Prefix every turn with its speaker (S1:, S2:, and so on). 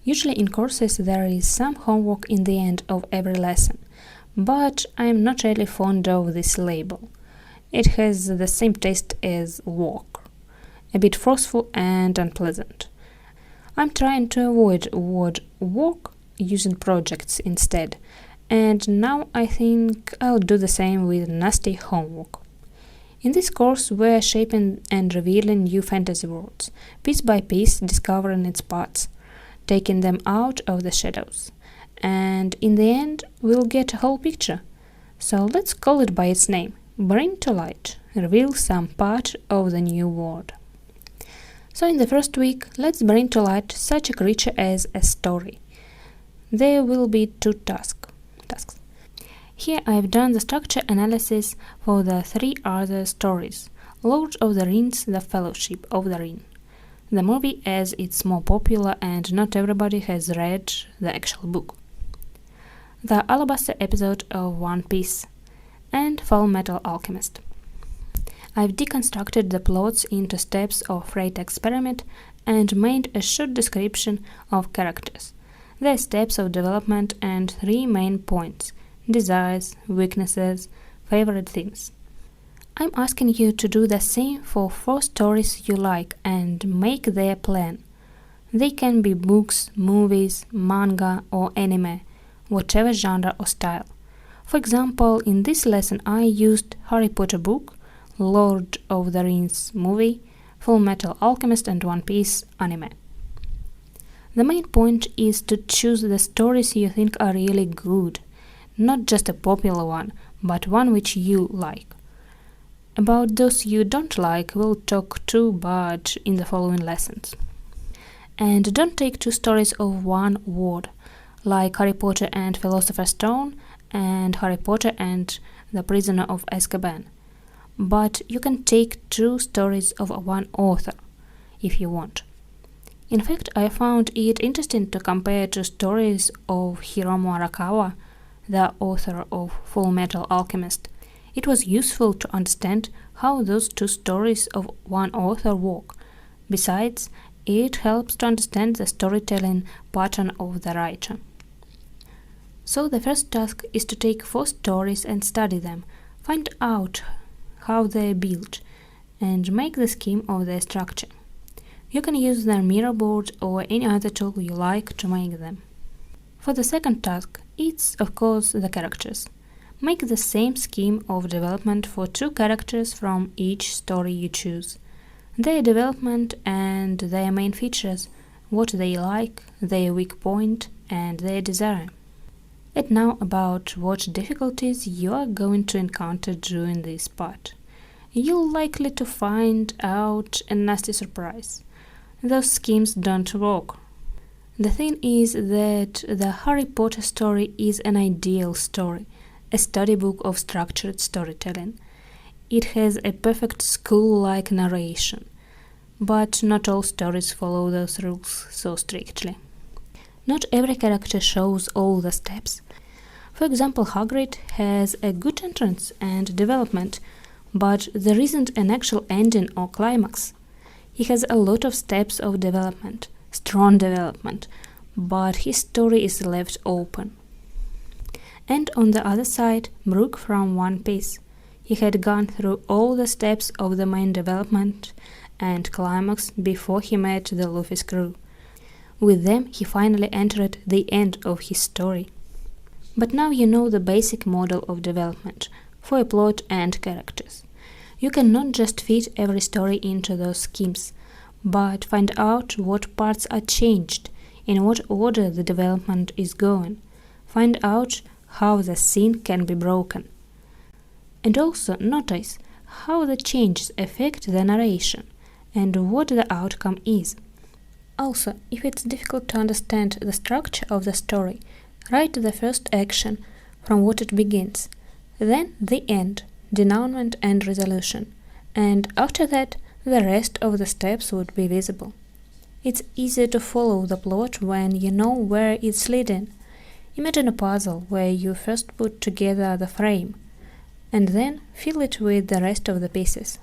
S1: Usually in courses there is some homework in the end of every lesson, but I am not really fond of this label. It has the same taste as work, a bit forceful and unpleasant. I'm trying to avoid word work using projects instead, and now I think I'll do the same with nasty homework. In this course, we're shaping and revealing new fantasy worlds, piece by piece discovering its parts, taking them out of the shadows. And in the end, we'll get a whole picture. So let's call it by its name. Bring to light, reveal some part of the new world. So in the first week, let's bring to light such a creature as a story. There will be two tasks. Here I've done the structure analysis for the three other stories: Lord of the Rings, The Fellowship of the Ring, the movie as it's more popular and not everybody has read the actual book, the Alabaster episode of One Piece, and Full Metal Alchemist. I've deconstructed the plots into steps of Freight Experiment and made a short description of characters, their steps of development and three main points: desires, weaknesses, favorite themes. I'm asking you to do the same for 4 stories you like and make their plan. They can be books, movies, manga or anime, whatever genre or style. For example, in this lesson I used Harry Potter book, Lord of the Rings movie, Full Metal Alchemist and One Piece anime. The main point is to choose the stories you think are really good, not just a popular one, but one which you like. About those you don't like we'll talk too, but in the following lessons. And don't take 2 stories of one word, like Harry Potter and Philosopher's Stone and Harry Potter and The Prisoner of Azkaban. But you can take 2 stories of one author, if you want. In fact, I found it interesting to compare 2 stories of Hiromu Arakawa, the author of Full Metal Alchemist. It was useful to understand how those 2 stories of one author work. Besides, it helps to understand the storytelling pattern of the writer. So the first task is to take 4 stories and study them, find out how they're built, and make the scheme of their structure. You can use their mirror board or any other tool you like to make them. For the second task, it's of course the characters. Make the same scheme of development for 2 characters from each story you choose. Their development and their main features, what they like, their weak point and their desire. And now about what difficulties you are going to encounter during this part. You're likely to find out a nasty surprise. Those schemes don't work. The thing is that the Harry Potter story is an ideal story, a storybook of structured storytelling. It has a perfect school-like narration, but not all stories follow those rules so strictly. Not every character shows all the steps. For example, Hagrid has a good entrance and development, but there isn't an actual ending or climax. He has a lot of steps of development, strong development, but his story is left open. And on the other side, Brook from One Piece. He had gone through all the steps of the main development and climax before he met the Luffy's crew. With them, he finally entered the end of his story. But now you know the basic model of development for a plot and characters. You cannot just fit every story into those schemes, but find out what parts are changed, in what order the development is going. Find out how the scene can be broken. And also notice how the changes affect the narration and what the outcome is. Also, if it's difficult to understand the structure of the story, write the first action from what it begins, then the end, denouement and resolution, and after that the rest of the steps would be visible. It's easier to follow the plot when you know where it's leading. Imagine a puzzle where you first put together the frame, and then fill it with the rest of the pieces.